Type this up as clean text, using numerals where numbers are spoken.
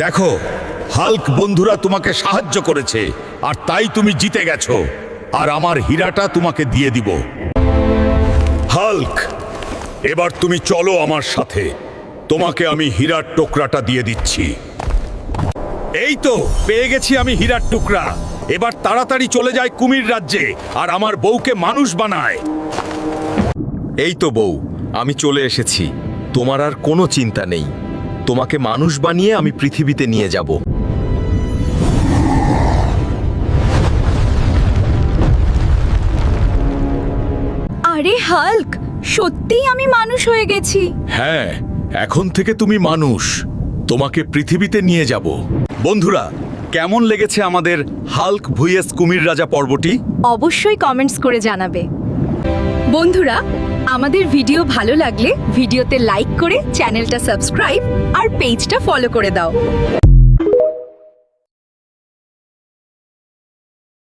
দেখো, হাল্ক বন্ধুরা তোমাকে সাহায্য করেছে আর তাই তুমি জিতে গেছো, আর আমার হীরাটা তোমাকে দিয়ে দিব। হাল্ক, এবার তুমি চলো আমার সাথে, তোমাকে আমি হীরার টুকরাটা দিয়ে দিচ্ছি। এই তো পেয়ে গেছি আমি হীরার টুকরা। এবার তাড়াতাড়ি চলে যায় কুমির রাজ্যে আর আমার বউকে মানুষ বানায়। এই তো বউ, আমি চলে এসেছি। তোমার আর কোনো চিন্তা নেই, তোমাকে মানুষ বানিয়ে আমি পৃথিবীতে নিয়ে যাব। আরে হাল্ক, সত্যিই আমি মানুষ হয়ে গেছি। হ্যাঁ, এখন থেকে তুমি মানুষ, তোমাকে পৃথিবীতে নিয়ে যাব। বন্ধুরা, কেমন লেগেছে আমাদের হাল্ক ভুইএস কুমির রাজা পর্বটি? অবশ্যই কমেন্টস করে জানাবে। বন্ধুরা, আমাদের ভিডিও ভালো লাগলে ভিডিওতে লাইক করে চ্যানেলটা সাবস্ক্রাইব আর পেজটা ফলো করে দাও।